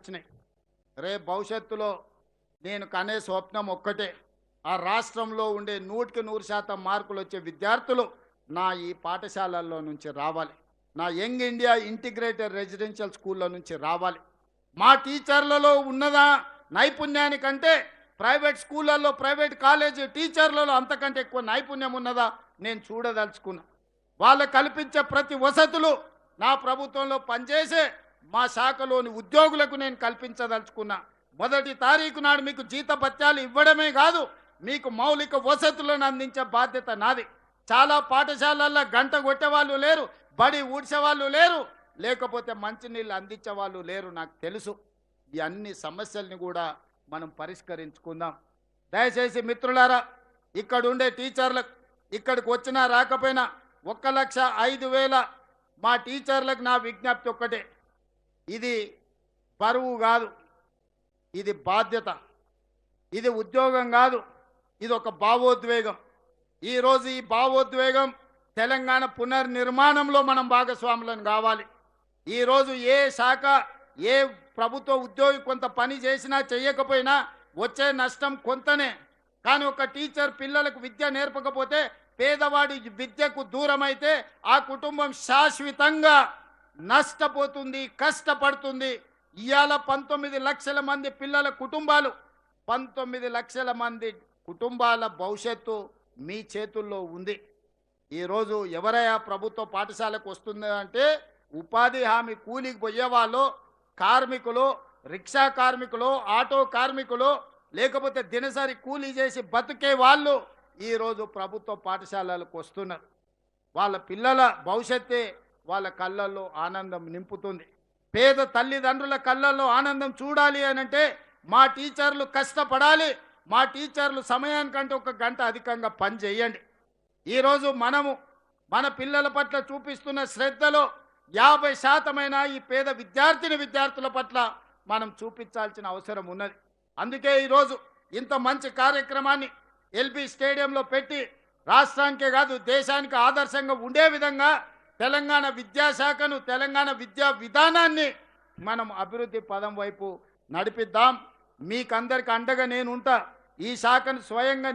వచ్చినాయి. రేపు భవిష్యత్తులో నేను కనే స్వప్నం ఒక్కటే, ఆ రాష్ట్రంలో ఉండే 100% మార్కులు వచ్చే విద్యార్థులు నా ఈ పాఠశాలల్లో నుంచి రావాలి. నా యంగ్ ఇండియా ఇంటిగ్రేటెడ్ రెసిడెన్షియల్ స్కూళ్ళ నుంచి రావాలి. మా టీచర్లలో ఉన్నదా నైపుణ్యానికంటే ప్రైవేట్ స్కూళ్ళల్లో, ప్రైవేట్ కాలేజీ టీచర్లలో అంతకంటే ఎక్కువ నైపుణ్యం ఉన్నదా నేను చూడదలుచుకున్నా. వాళ్ళకు కల్పించే ప్రతి వసతులు నా ప్రభుత్వంలో పనిచేసే మా శాఖలోని ఉద్యోగులకు నేను కల్పించదలుచుకున్నా. 1వ తారీఖు నాడు మీకు జీతభత్యాలు ఇవ్వడమే కాదు, మీకు మౌలిక వసతులను అందించే బాధ్యత నాది. చాలా పాఠశాలల్లో గంట కొట్టేవాళ్ళు లేరు, బడి ఊడ్చేవాళ్ళు లేరు, లేకపోతే మంచినీళ్ళు అందించే వాళ్ళు లేరు. నాకు తెలుసు. ఈ అన్ని సమస్యల్ని కూడా మనం పరిష్కరించుకుందాం. దయచేసి మిత్రులారా, ఇక్కడ ఉండే టీచర్లకు ఇక్కడికి వచ్చినా రాకపోయినా 1,05,000 మా టీచర్లకు నా విజ్ఞప్తి ఒక్కటే, ఇది బరువు కాదు, ఇది బాధ్యత, ఇది ఉద్యోగం కాదు, ఇది ఒక భావోద్వేగం. ఈరోజు ఈ భావోద్వేగం తెలంగాణ పునర్నిర్మాణంలో మనం భాగస్వాములను కావాలి. ఈరోజు ఏ శాఖ, ఏ ప్రభుత్వ ఉద్యోగి కొంత పని చేసినా చేయకపోయినా వచ్చే నష్టం కొంతనే. కానీ ఒక టీచర్ పిల్లలకు విద్య నేర్పకపోతే, పేదవాడి విద్యకు దూరమైతే ఆ కుటుంబం శాశ్వతంగా నష్టపోతుంది, కష్టపడుతుంది. ఇవాళ 19 లక్షల మంది పిల్లల కుటుంబాలు, 19 లక్షల మంది కుటుంబాల భవిష్యత్తు మీ చేతుల్లో ఉంది. ఈరోజు ఎవరైనా ప్రభుత్వ పాఠశాలకు వస్తుంది అంటే ఉపాధి హామీ కూలికి పోయేవాళ్ళు, కార్మికులు, రిక్షా కార్మికులు, ఆటో కార్మికులు, లేకపోతే దినసరి కూలీ చేసి బతికే వాళ్ళు ఈరోజు ప్రభుత్వ పాఠశాలలకు వస్తున్నారు. వాళ్ళ పిల్లల భవిష్యత్తే వాళ్ళ కళ్ళల్లో ఆనందం నింపుతుంది. పేద తల్లిదండ్రుల కళ్ళల్లో ఆనందం చూడాలి అనంటే మా టీచర్లు కష్టపడాలి, మా టీచర్లు సమయానికంటే 1 గంట అధికంగా పని చేయండి. ఈరోజు మనము మన పిల్లల పట్ల చూపిస్తున్న శ్రద్ధలో 50% ఈ పేద విద్యార్థుల పట్ల మనం చూపించాల్సిన అవసరం ఉన్నది. అందుకే ఈరోజు ఇంత మంచి కార్యక్రమాన్ని ఎల్బీ స్టేడియంలో పెట్టి రాష్ట్రానికే కాదు దేశానికి ఆదర్శంగా ఉండే విధంగా తెలంగాణ విద్యాశాఖను, తెలంగాణ విద్యా విధానాన్ని మనం అభివృద్ధి పదం వైపు నడిపిద్దాం. మీకందరికి అండగా నేను ఉంటా. ఈ శాఖను స్వయంగా